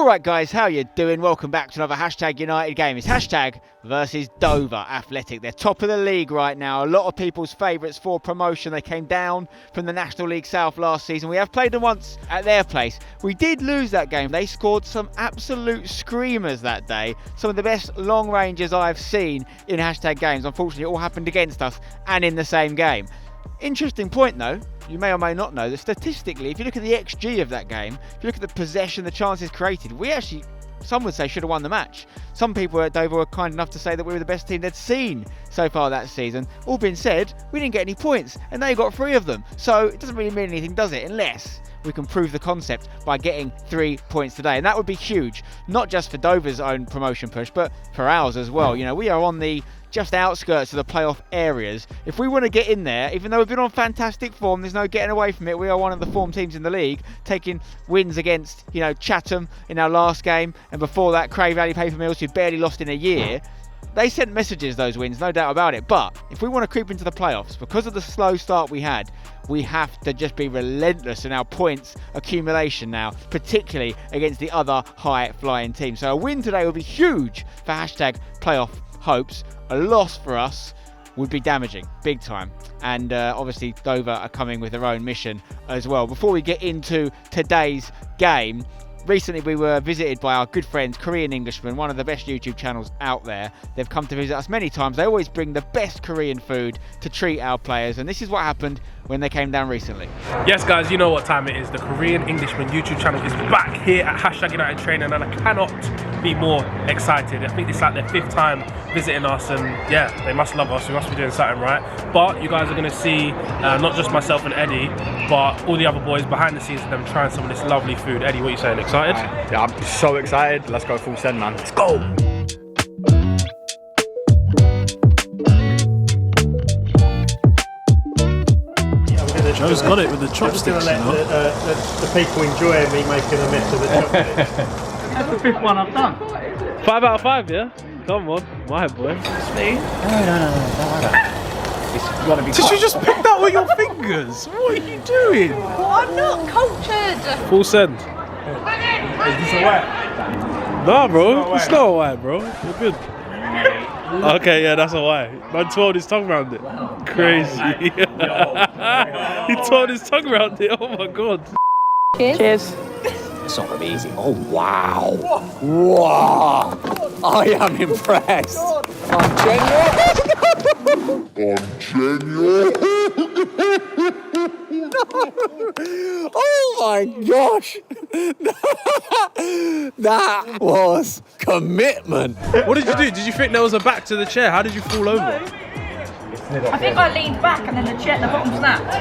Alright guys, how you doing? Welcome back to another Hashtag United game. It's Hashtag versus Dover Athletic. They're top of the league right now. A lot of people's favourites for promotion. They came down from the National League South last season. We have played them once at their place. We did lose that game. They scored some absolute screamers that day. Some of the best long ranges I've seen in Hashtag games. Unfortunately, it all happened against us and in the same game. Interesting point though, you may or may not know that statistically, if you look at the XG of that game, if you look at the possession, the chances created, we actually, some would say, should have won the match. Some people at Dover were kind enough to say that we were the best team they'd seen so far that season. All being said, we didn't get any points and they got 3 of them. So it doesn't really mean anything, does it? Unless we can prove the concept by getting 3 points today. And that would be huge, not just for Dover's own promotion push, but for ours as well. You know, we are on the just outskirts of the playoff areas. If we want to get in there, even though we've been on fantastic form, there's no getting away from it. We are one of the form teams in the league, taking wins against, you know, Chatham in our last game, and before that, Cray Valley Paper Mills, who barely lost in a year. They sent messages, those wins, no doubt about it. But if we want to creep into the playoffs, because of the slow start we had, we have to just be relentless in our points accumulation now, particularly against the other high-flying teams. So a win today would be huge for Hashtag playoff hopes. A loss for us would be damaging, big time. And obviously Dover are coming with their own mission as well. Before we get into today's game, recently we were visited by our good friends Korean Englishmen, one of the best YouTube channels out there. They've come to visit us many times. They always bring the best Korean food to treat our players, and this is what happened when they came down recently. Yes guys, you know what time it is. The Korean Englishman YouTube channel is back here at Hashtag United Training, and I cannot be more excited. I think it's like their 5th time visiting us, and yeah, they must love us. We must be doing something right. But you guys are going to see not just myself and Eddie, but all the other boys behind the scenes of them trying some of this lovely food. Eddie, what are you saying? Excited? Yeah, I'm so excited. Let's go full send, man. Let's go! Joe's got it with the chopsticks. I'm just going to let the people enjoy me making a mess of the chopsticks. That's the 5th one I've done. 5 out of 5, yeah? Come on, my boy. No. Did you just pick that with your fingers? What are you doing? Well, I'm not cultured. Full send. Is this a wet? Nah, bro. It's not a white, bro. You're good. Okay, yeah, that's a white. Man twirled his tongue around it. Crazy. He twirled his tongue around it. Oh my god. Cheers. It's not going to be easy. Oh, wow. Wow. I am impressed. I'm genuine. Oh my gosh. That was commitment. What did you do? Did you think there was a back to the chair? How did you fall over? I think I leaned back and then the chair at the bottom snapped.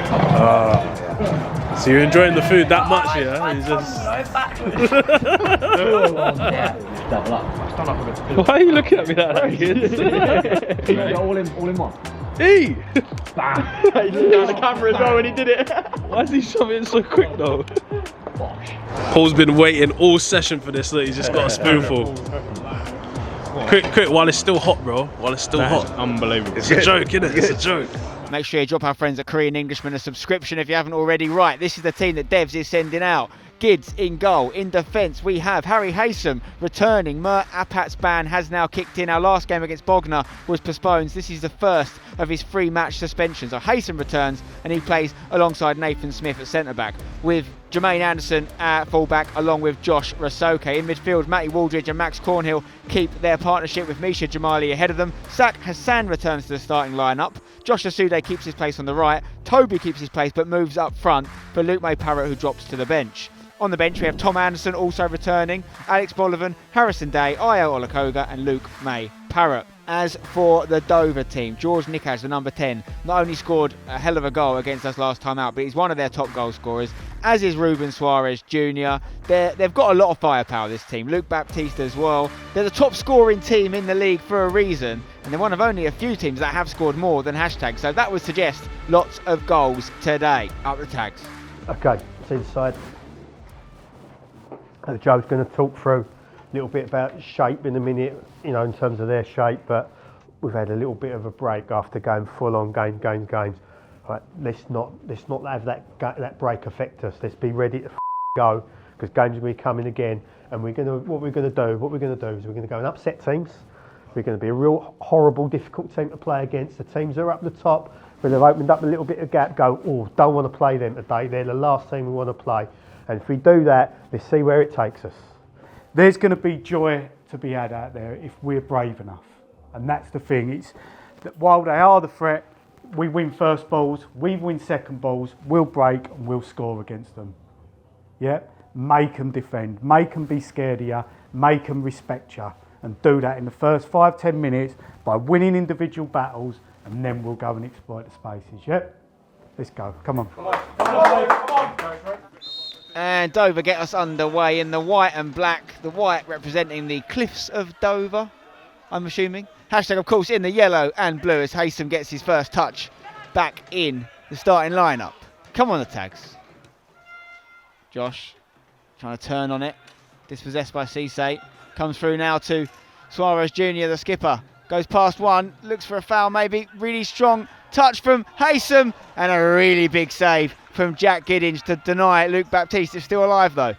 So you're enjoying the food that much, yeah? I You just... backwards. Why are you looking at me like that? all in one. Eat! He looked down the camera as well when he did it. Why is he shoving it so quick though? Paul's been waiting all session for this. Look, he's just got a spoonful. Quick, while it's still hot, bro. While it's still hot. Unbelievable. It's a joke, isn't it? It's a joke. Make sure you drop our friends at Korean Englishmen a subscription if you haven't already. Right, this is the team that Devs is sending out. Gids in goal. In defence, we have Harry Haysom returning. Mert Apat's ban has now kicked in. Our last game against Bognor was postponed. This is the first of his 3-match suspension. So Haysom returns and he plays alongside Nathan Smith at centre-back, with Jermaine Anderson at full-back along with Josh Rasoke. In midfield, Matty Waldridge and Max Cornhill keep their partnership with Misha Jamali ahead of them. Sak Hassan returns to the starting lineup. Josh Asude keeps his place on the right. Toby keeps his place but moves up front for Luke May Parrott, who drops to the bench. On the bench we have Tom Anderson also returning, Alex Bolivan, Harrison Day, Io Olakoga and Luke May Parrott. As for the Dover team, George Nikaj, the number 10, not only scored a hell of a goal against us last time out, but he's one of their top goal scorers, as is Ruben Suarez Jr. They've got a lot of firepower, this team. Luke Baptiste as well. They're the top scoring team in the league for a reason, and they're one of only a few teams that have scored more than Hashtag, so that would suggest lots of goals today. Up the tags. Okay, see the side. Joe's going to talk through a little bit about shape in a minute, you know, in terms of their shape, but we've had a little bit of a break after going full on games. Right, let's not have that break affect us. Let's be ready to go, because games will be coming again, And what we're gonna do is we're gonna go and upset teams. We're going to be a real horrible, difficult team to play against. The teams that are up the top, where they've opened up a little bit of gap, go, oh, don't want to play them today. They're the last team we want to play. And if we do that, let's see where it takes us. There's going to be joy to be had out there if we're brave enough. And that's the thing. It's that while they are the threat, we win first balls, we win second balls, we'll break and we'll score against them. Yeah? Make them defend, make them be scared of you, make them respect you. And do that in the first 5-10 minutes by winning individual battles, and then we'll go and exploit the spaces. Yep, let's go. Come on. And Dover get us underway in the white and black. The white representing the cliffs of Dover, I'm assuming. Hashtag, of course, in the yellow and blue as Haysom gets his first touch back in the starting lineup. Come on, the tags. Josh trying to turn on it. Dispossessed by Cisse. Comes through now to Suarez Jr., the skipper. Goes past one, looks for a foul maybe. Really strong touch from Haysom and a really big save from Jack Giddings to deny it. Luke Baptiste is still alive though.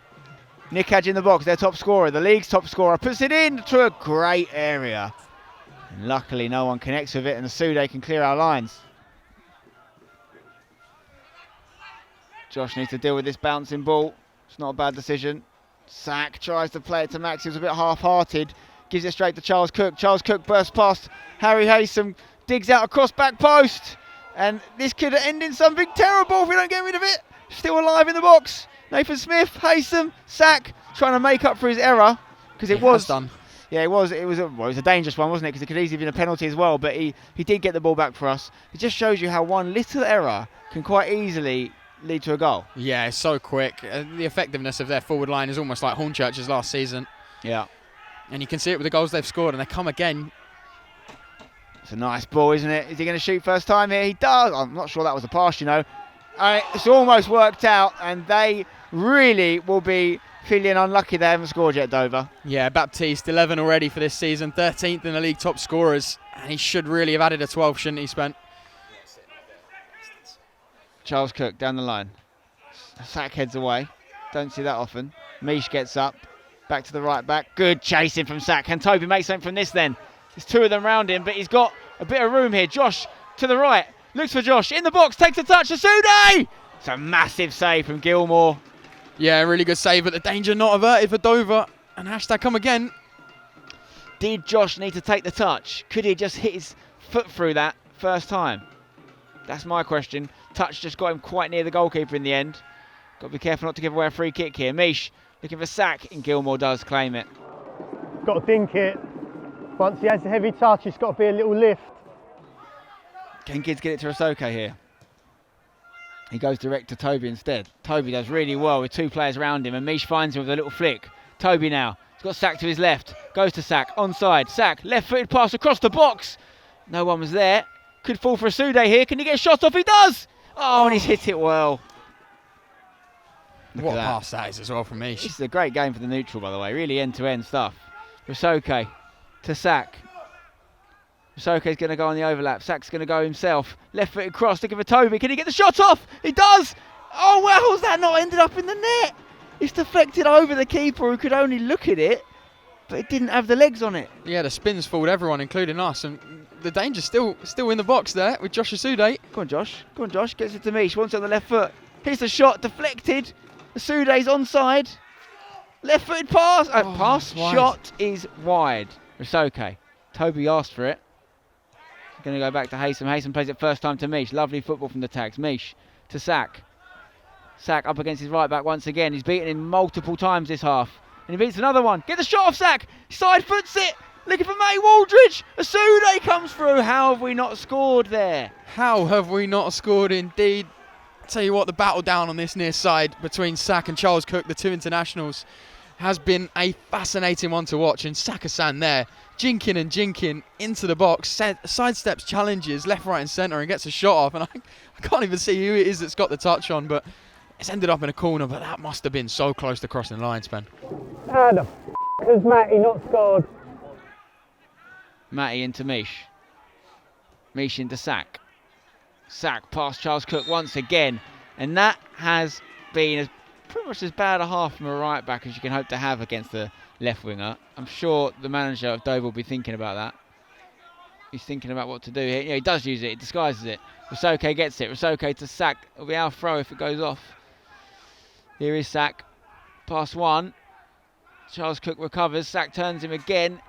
Nick Hadge in the box, their top scorer, the league's top scorer, puts it into a great area. And luckily no one connects with it and Sude can clear our lines. Josh needs to deal with this bouncing ball. It's not a bad decision. Sack tries to play it to Max. He was a bit half-hearted. Gives it straight to Charles Cook. Charles Cook bursts past Harry Haysom. Digs out across back post. And this could end in something terrible if we don't get rid of it. Still alive in the box. Nathan Smith, Haysom, Sack trying to make up for his error. Because it was done. Yeah, it was a dangerous one, wasn't it? Because it could easily have been a penalty as well. But he did get the ball back for us. It just shows you how one little error can quite easily lead to a goal. Yeah, it's so quick. The effectiveness of their forward line is almost like Hornchurch's last season. Yeah. And you can see it with the goals they've scored, and they come again. It's a nice ball, isn't it? Is he going to shoot first time here? He does. I'm not sure that was a pass, you know. It's almost worked out, and they really will be feeling unlucky they haven't scored yet, Dover. Yeah, Baptiste, 11 already for this season, 13th in the league top scorers. And he should really have added a 12, shouldn't he, Spent? Charles Cook down the line. Sack heads away. Don't see that often. Mish gets up. Back to the right back. Good chasing from Sack. Can Toby make something from this then? There's two of them round him, but he's got a bit of room here. Josh to the right. Looks for Josh. In the box. Takes a touch. Asude! It's a massive save from Gilmore. Yeah, really good save, but the danger not averted for Dover. And hashtag come again. Did Josh need to take the touch? Could he just hit his foot through that first time? That's my question. Touch just got him quite near the goalkeeper in the end. Got to be careful not to give away a free kick here. Mish looking for Sack, and Gilmore does claim it. Got to dink it. Once he has a heavy touch, it's got to be a little lift. Can kids get it to Rasoke here? He goes direct to Toby instead. Toby does really well with two players around him, and Mish finds him with a little flick. Toby now. He's got Sack to his left. Goes to Sack. Onside. Sack. Left-footed pass across the box. No one was there. Could fall for Asude here. Can he get a shot off? He does! Oh, and he's hit it well. What a pass that is as well from Mish. This is a great game for the neutral, by the way. Really end-to-end stuff. Rasoke to Sack. Rasoke's going to go on the overlap. Sack's going to go himself. Left-footed cross, looking for Toby. Can he get the shot off? He does! Oh, well, how's that not ended up in the net? It's deflected over the keeper who could only look at it, but it didn't have the legs on it. Yeah, the spins fooled everyone, including us, and the danger's still in the box there with Josh Asude. Go on, Josh. Go on, Josh. Gets it to Mish. Wants it on the left foot. Here's the shot. Deflected. Asude's onside. Left-footed pass. Pass. Shot is wide. Rasoke. Toby asked for it. Going to go back to Haysom. Haysom plays it first time to Mish. Lovely football from the tags. Mish to Sack. Sack up against his right back once again. He's beaten him multiple times this half. And he beats another one. Get the shot off Sack. Side foots it. Looking for Matty Waldridge. Asude comes through. How have we not scored there? How have we not scored indeed? Tell you what, the battle down on this near side between Sack and Charles Cook, the two internationals, has been a fascinating one to watch. And Saka-san there, jinking into the box, sidesteps challenges left, right and centre and gets a shot off. And I can't even see who it is that's got the touch on, but it's ended up in a corner. But that must have been so close to crossing the line, Spen. How the has Matty not scored? Matty into Mish. Mish into Sack. Sack past Charles Cook once again. And that has been pretty much as bad a half from a right back as you can hope to have against the left winger. I'm sure the manager of Dover will be thinking about that. He's thinking about what to do here. Yeah, he does use it. He disguises it. Rusoke gets it. Rusoke to Sack. It'll be our throw if it goes off. Here is Sack. Pass one. Charles Cook recovers. Sack turns him again.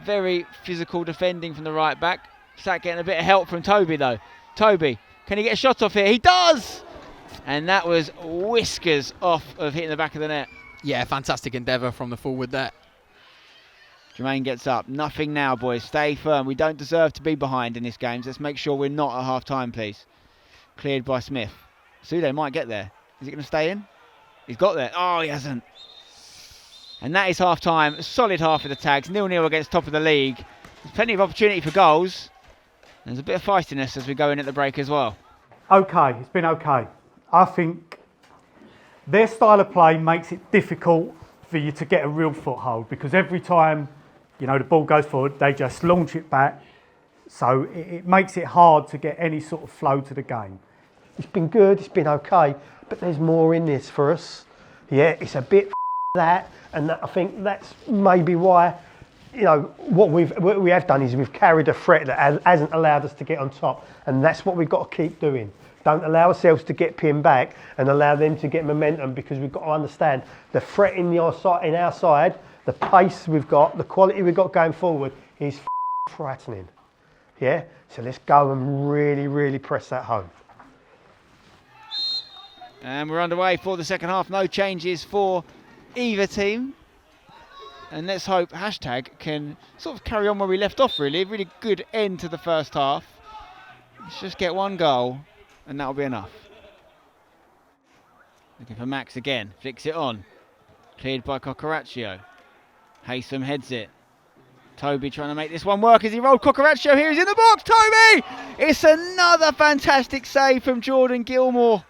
Very physical defending from the right back. Sack getting a bit of help from Toby though. Toby, can he get a shot off here? He does! And that was whiskers off of hitting the back of the net. Yeah, fantastic endeavour from the forward there. Jermaine gets up. Nothing now, boys. Stay firm. We don't deserve to be behind in this game. Let's make sure we're not at half-time, please. Cleared by Smith. Sude might get there. Is he going to stay in? He's got there. Oh, he hasn't. And that is half-time. Solid half of the Tags. 0-0 against top of the league. There's plenty of opportunity for goals. There's a bit of feistiness as we go in at the break as well. Okay, it's been okay. I think their style of play makes it difficult for you to get a real foothold because every time, you know, the ball goes forward, they just launch it back. So it makes it hard to get any sort of flow to the game. It's been good, it's been okay, but there's more in this for us. Yeah, it's a bit that, and I think that's maybe why, you know, what we have done is we've carried a threat that hasn't allowed us to get on top, and that's what we've got to keep doing. Don't allow ourselves to get pinned back and allow them to get momentum, because we've got to understand the threat in our side, the pace we've got, the quality we've got going forward is frightening. Yeah, so let's go and really, really press that home. And we're underway for the second half. No changes for either team. And let's hope Hashtag can sort of carry on where we left off, really. A really good end to the first half. Let's just get one goal, and that'll be enough. Looking for Max again. Flicks it on. Cleared by Coccaraccio. Haysom heads it. Toby trying to make this one work as he rolled Coccaraccio. Here he's in the box. Toby! It's another fantastic save from Jordan Gilmore.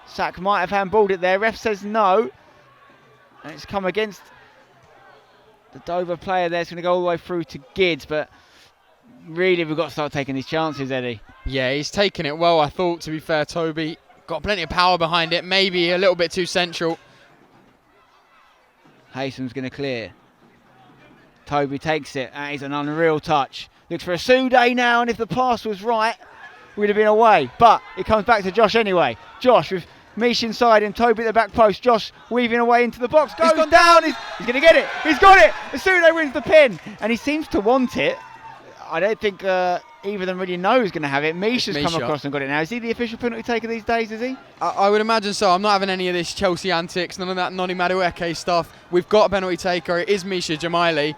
Sack might have handballed it there. Ref says no. And it's come against the Dover player there. It's going to go all the way through to Gids, but really we've got to start taking these chances, Eddie. Yeah, he's taken it well, I thought, to be fair. Toby got plenty of power behind it, maybe a little bit too central. Haysom's going to clear. Toby takes it. That is an unreal touch. Looks for a Sude now, and if the pass was right, we'd have been away. But it comes back to Josh anyway. Josh with Mish inside him, Toby at the back post. Josh weaving away into the box. Goes down. He's going to get it. He's got it. Sude wins the pin, and he seems to want it. I don't think either of them really know who's going to have it. Mish has come across and got it now. Is he the official penalty taker these days, is he? I would imagine so. I'm not having any of this Chelsea antics, none of that Noni Madueke stuff. We've got a penalty taker. It is Misha Jamaili.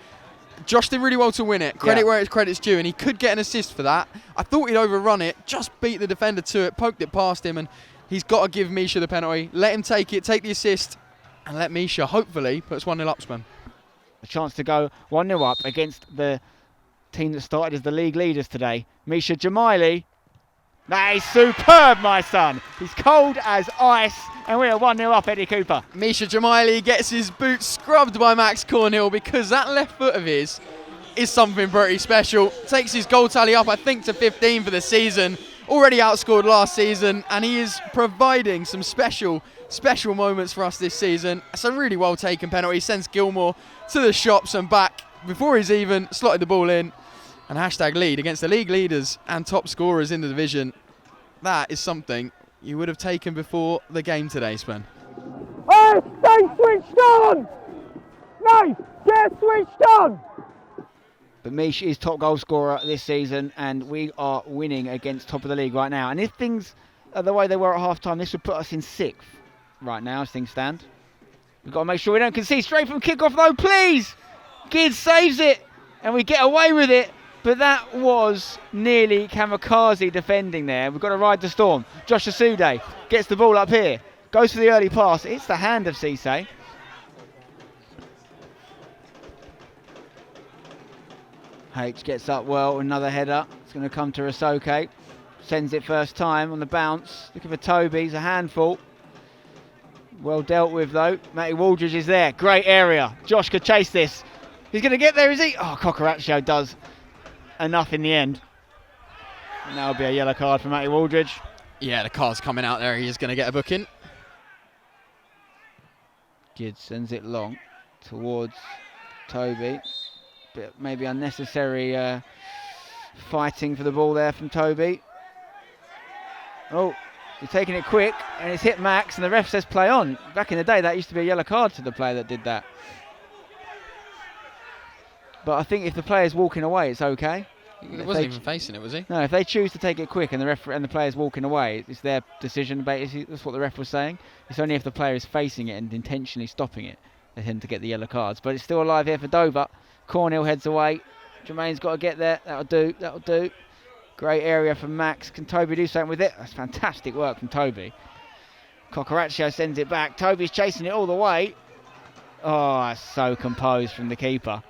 Josh did really well to win it. Credit where it's credit's due, and he could get an assist for that. I thought he'd overrun it, just beat the defender to it, poked it past him, and he's got to give Misha the penalty. Let him take it, take the assist, and let Misha, hopefully, put us 1-0 up, Spen. A chance to go 1-0 up against the team that started as the league leaders today. Misha Jamaili. That is superb, my son. He's cold as ice, and we are 1-0 up, Eddie Cooper. Misha Jamaili gets his boots scrubbed by Max Cornhill, because that left foot of his is something pretty special. Takes his goal tally up, I think, to 15 for the season. Already outscored last season, and he is providing some special moments for us this season. It's a really well taken penalty. Sends Gilmore to the shops and back before he's even slotted the ball in. And Hashtag lead against the league leaders and top scorers in the division. That is something you would have taken before the game today, Spen. Hey, stay switched on! Mate, get switched on! But Mish is top goal scorer this season, and we are winning against top of the league right now. And if things are the way they were at half-time, this would put us in 6th right now as things stand. We've got to make sure we don't concede. Straight from kick-off, though, please! Gids saves it, and we get away with it. But that was nearly kamikaze defending there. We've got to ride the storm. Josh Asude gets the ball up here. Goes for the early pass. It's the hand of Cisse. H gets up well. Another header. It's going to come to Rusoke. Sends it first time on the bounce. Looking for Toby. He's a handful. Well dealt with, though. Matty Waldridge is there. Great area. Josh could chase this. He's going to get there, is he? Oh, Coccaraccio does enough in the end. And that'll be a yellow card for Matty Waldridge. Yeah, the card's coming out there. He is going to get a booking. Gids sends it long towards Toby. Bit maybe unnecessary fighting for the ball there from Toby. Oh, he's taking it quick and it's hit Max and the ref says play on. Back in the day that used to be a yellow card to the player that did that. But I think if the player's walking away, it's okay. He wasn't even facing it, was he? No, if they choose to take it quick and the player's walking away, it's their decision. Basically, that's what the ref was saying. It's only if the player is facing it and intentionally stopping it, they tend to get the yellow cards. But it's still alive here for Dover. Cornhill heads away. Jermaine's got to get there. That'll do. That'll do. Great area from Max. Can Toby do something with it? That's fantastic work from Toby. Coccaraccio sends it back. Toby's chasing it all the way. Oh, that's so composed from the keeper.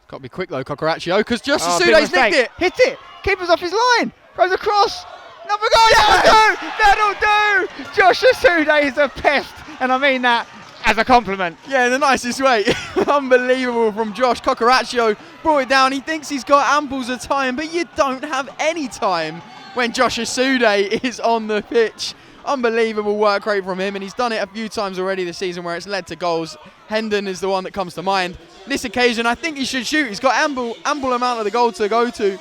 Got to be quick though, Coccaraccio, because Josh Big Asude's nicked mistake. it. Hit it. Keeper's off his line. Goes across. Another goal. Yes! That'll do. Josh Asude is a pest. And I mean that as a compliment. Yeah, in the nicest way. Unbelievable from Josh. Coccaraccio brought it down. He thinks he's got amples of time, but you don't have any time when Josh Asude is on the pitch. Unbelievable work rate from him, and he's done it a few times already this season where it's led to goals. Hendon is the one that comes to mind. This occasion, I think he should shoot. He's got ample amount of the goal to go to.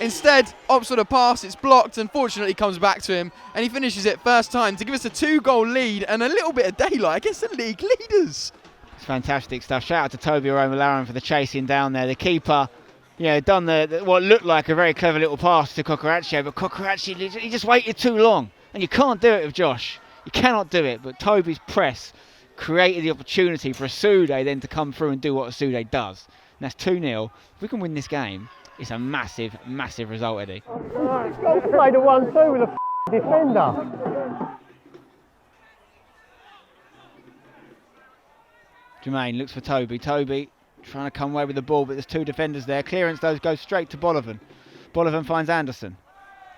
Instead, opts for the pass, it's blocked, and fortunately comes back to him, and he finishes it first time to give us a 2-goal lead and a little bit of daylight against the league leaders. It's fantastic stuff. Shout out to Toby O'Mallaren for the chasing down there. The keeper, done what looked like a very clever little pass to Coccaraccio, but Coccaraccio, he just waited too long. And you can't do it with Josh. You cannot do it. But Toby's press created the opportunity for Asude then to come through and do what Asude does. And that's 2-0. If we can win this game, it's a massive, massive result, Eddie. Played a 1-2 with a defender. Jermaine looks for Toby. Toby trying to come away with the ball, but there's 2 defenders there. Clearance, those goes straight to Bolivan. Bolivan finds Anderson.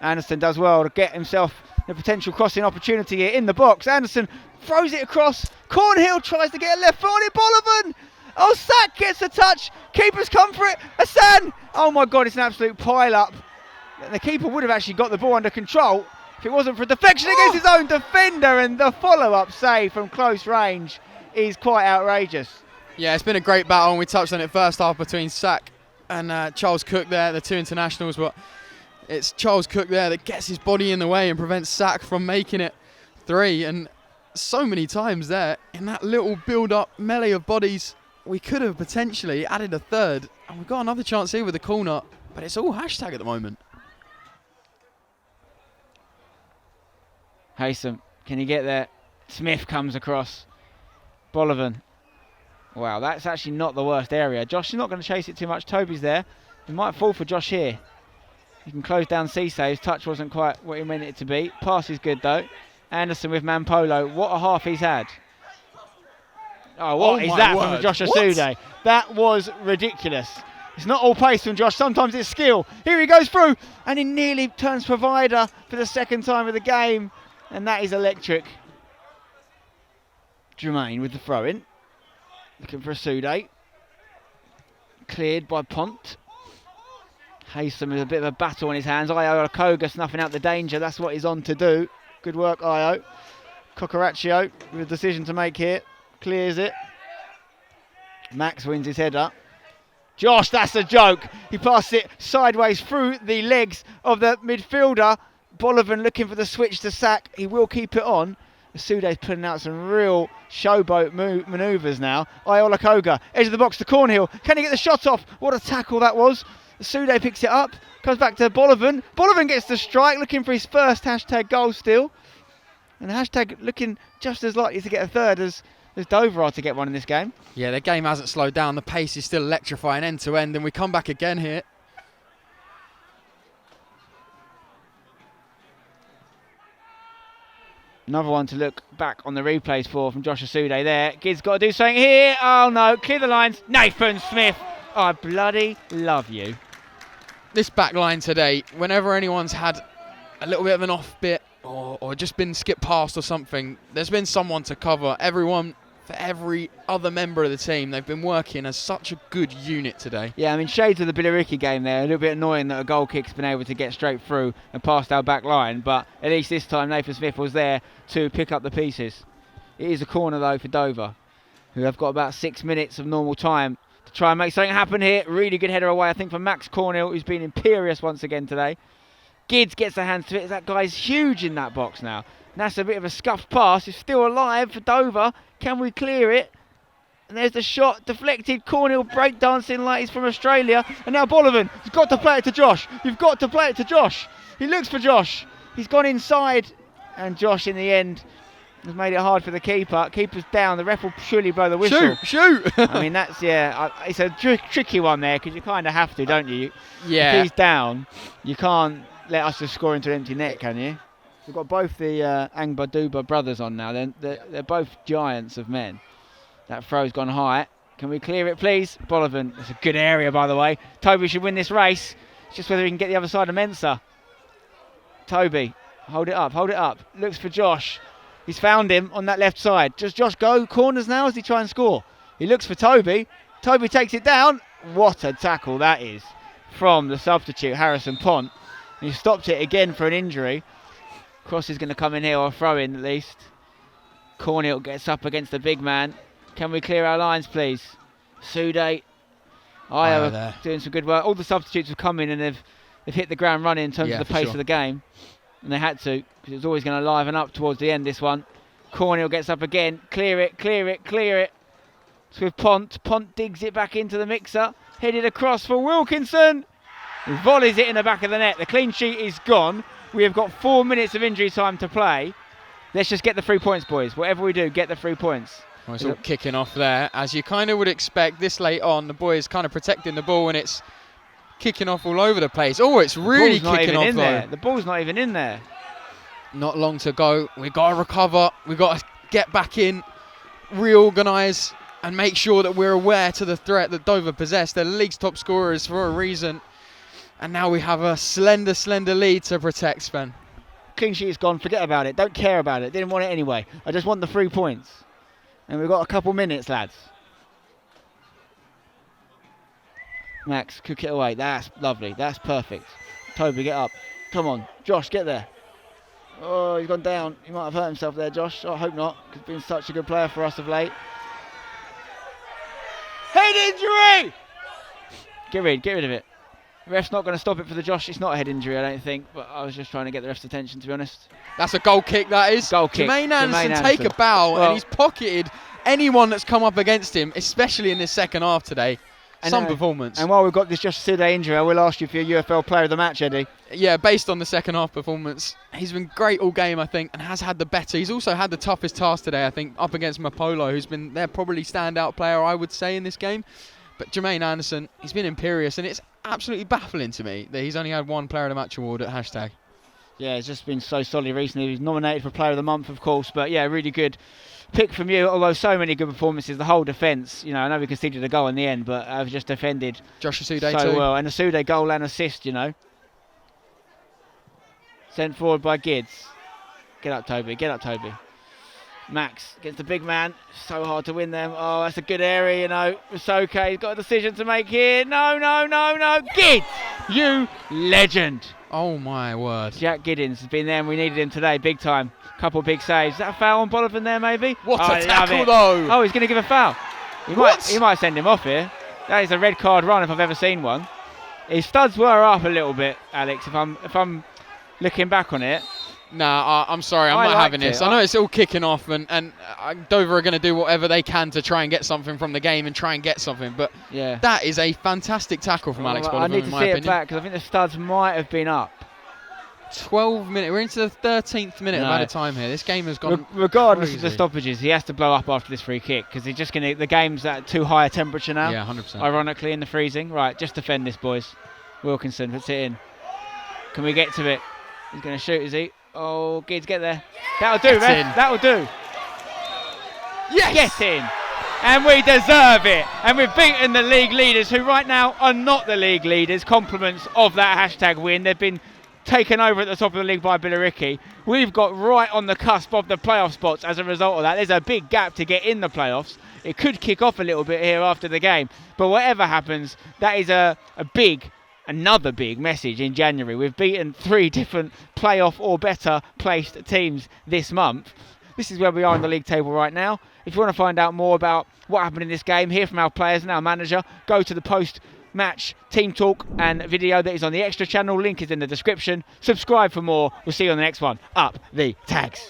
Anderson does well to get himself the potential crossing opportunity here in the box. Anderson throws it across. Cornhill tries to get a left foot on it. Bolivan. Oh, Sack gets a touch. Keeper's come for it. Hassan. Oh my God, it's an absolute pile up. The keeper would have actually got the ball under control if it wasn't for a deflection against his own defender, and the follow-up save from close range is quite outrageous. Yeah, it's been a great battle, and we touched on it first half between Sack and Charles Cook there, the 2 internationals, but it's Charles Cook there that gets his body in the way and prevents Sack from making it 3. And so many times there, in that little build-up melee of bodies, we could have potentially added a 3rd. And we've got another chance here with the corner, but it's all hashtag at the moment. Haysom, can he get there? Smith comes across. Bolivan. Wow, that's actually not the worst area. Josh is not going to chase it too much. Toby's there. He might fall for Josh here. He can close down Cisse. His touch wasn't quite what he meant it to be. Pass is good though. Anderson with Mampolo. What a half he's had. Oh, what is that from Josh Asude? That was ridiculous. It's not all pace from Josh. Sometimes it's skill. Here he goes through. And he nearly turns provider for the 2nd time of the game. And that is electric. Jermaine with the throw-in. Looking for Asude. Cleared by Pont. Haysom with a bit of a battle on his hands. Io Koga snuffing out the danger. That's what he's on to do. Good work, Io. Coccaraccio with a decision to make here. Clears it. Max wins his header. Josh, that's a joke. He passed it sideways through the legs of the midfielder. Bolivan looking for the switch to Sack. He will keep it on. Asude's putting out some real showboat manoeuvres now. Iola Koga, edge of the box to Cornhill. Can he get the shot off? What a tackle that was. Asude picks it up, comes back to Bolivan. Bolivan gets the strike, looking for his first hashtag goal still. And hashtag looking just as likely to get a 3rd as Dover are to get one in this game. Yeah, the game hasn't slowed down. The pace is still electrifying end to end, and we come back again here. Another one to look back on the replays for from Josh Asude there. Gid's got to do something here. Oh no, clear the lines. Nathan Smith. I bloody love you. This back line today, whenever anyone's had a little bit of an off bit or just been skipped past or something, there's been someone to cover. Everyone, for every other member of the team, they've been working as such a good unit today. Yeah, I mean, shades of the Billericay game there. A little bit annoying that a goal kick's been able to get straight through and past our back line, but at least this time Nathan Smith was there to pick up the pieces. It is a corner though for Dover. who have got about 6 minutes of normal time to try and make something happen here. Really good header away, I think, from Max Cornell, who's been imperious once again today. Gids gets their hands to it. That guy's huge in that box now. And that's a bit of a scuffed pass. It's still alive for Dover. Can we clear it? And there's the shot, deflected. Cornell breakdancing like he's from Australia. And now Bolivan, he's got to play it to Josh. You've got to play it to Josh. He looks for Josh. He's gone inside. And Josh, in the end, has made it hard for the keeper. Keeper's down. The ref will surely blow the whistle. Shoot! I mean, that's, it's a tricky one there, because you kind of have to, don't you? Yeah. If he's down, you can't let us just score into an empty net, can you? We've got both the Angba Duba brothers on now. They're both giants of men. That throw's gone high. Can we clear it, please? Bolivan. It's a good area, by the way. Toby should win this race. It's just whether he can get the other side of Mensa. Toby, hold it up. Looks for Josh. He's found him on that left side. Does Josh go corners now as he try and score? He looks for Toby. Toby takes it down. What a tackle that is from the substitute, Harrison Pont. He stopped it again for an injury. Cross is going to come in here, or throw in at least. Cornell gets up against the big man. Can we clear our lines, please? Sude. Aya doing some good work. All the substitutes have come in and they've hit the ground running in terms of the pace of the game. And they had to, because it was always going to liven up towards the end, this one. Cornell gets up again. Clear it. It's with Pont. Pont digs it back into the mixer. Headed across for Wilkinson. He volleys it in the back of the net. The clean sheet is gone. We have got 4 minutes of injury time to play. Let's just get the 3 points, boys. Whatever we do, get the 3 points. Well, it's all kicking off there, as you kind of would expect this late on. The boys kind of protecting the ball, and it's kicking off all over the place. Oh, it's really kicking off though. The ball's not even in there. Not long to go. We've got to recover. We've got to get back in, reorganise, and make sure that we're aware to the threat that Dover possess. They're the league's top scorers for a reason. And now we have a slender lead to protect, Spen. Clean sheet is gone. Forget about it. Don't care about it. Didn't want it anyway. I just want the 3 points. And we've got a couple minutes, lads. Max, cook it away. That's lovely. That's perfect. Toby, get up. Come on. Josh, get there. Oh, he's gone down. He might have hurt himself there, Josh. I hope not, because he's been such a good player for us of late. Head injury! Get rid of it. The ref's not going to stop it for the Josh. It's not a head injury, I don't think, but I was just trying to get the ref's attention, to be honest. That's a goal kick, that is. Goal kick. Jermaine Anderson take a bow, and he's pocketed anyone that's come up against him, especially in this second half today. Some performance. And while we've got this Josh Sude injury, I will ask you for your UFL player of the match, Eddie. Yeah, based on the second half performance, he's been great all game, I think, and has had the better. He's also had the toughest task today, I think, up against Mapolo, who's been their probably standout player, I would say, in this game. But Jermaine Anderson, he's been imperious, and it's absolutely baffling to me that he's only had one player of the match award at hashtag. Yeah, it's just been so solid recently. He's nominated for player of the month, of course, but yeah, really good pick from you, although so many good performances. The whole defence, you know, I know we conceded a goal in the end, but I've just defended Josh Sude so too. well. And a Sude goal and assist, you know. Sent forward by Gids. Get up, Toby. Max against the big man. So hard to win them. Oh, that's a good area, you know. Soke, he's got a decision to make here. No. Gids! You legend. Oh, my word. Jack Giddens has been there and we needed him today, big time. Couple big saves. Is that a foul on Bolivan there, maybe? What a tackle, though. Oh, he's going to give a foul. He might send him off here. That is a red card run if I've ever seen one. His studs were up a little bit, Alex, if I'm looking back on it. Nah, I'm sorry, I'm not having this. I know it's all kicking off, and Dover are going to do whatever they can to try and get something from the game and try and get something, but yeah, that is a fantastic tackle from Alex Bolivan, I need to in my see opinion. it back, because I think the studs might have been up. 12 minutes, we're into the 13th minute of added time here. This game has gone regardless crazy. of the stoppages, he has to blow up after this free kick, because he's just going to, the game's at too high a temperature now. Yeah, 100%. Ironically, in the freezing. Right, just defend this, boys. Wilkinson puts it in. Can we get to it? He's going to shoot, is he? Oh, Gids, get there. That'll do, man. That'll do. Yes! Get in. And we deserve it. And we've beaten the league leaders, who right now are not the league leaders. Compliments of that hashtag win. They've been taken over at the top of the league by Billericay. We've got right on the cusp of the playoff spots as a result of that. There's a big gap to get in the playoffs. It could kick off a little bit here after the game. But whatever happens, that is another big message in January. We've beaten 3 different playoff or better placed teams this month. This is where we are in the league table right now. If you want to find out more about what happened in this game, hear from our players and our manager, go to the post-match team talk and video that is on the Extra channel. Link is in the description. Subscribe for more. We'll see you on the next one. Up the tags.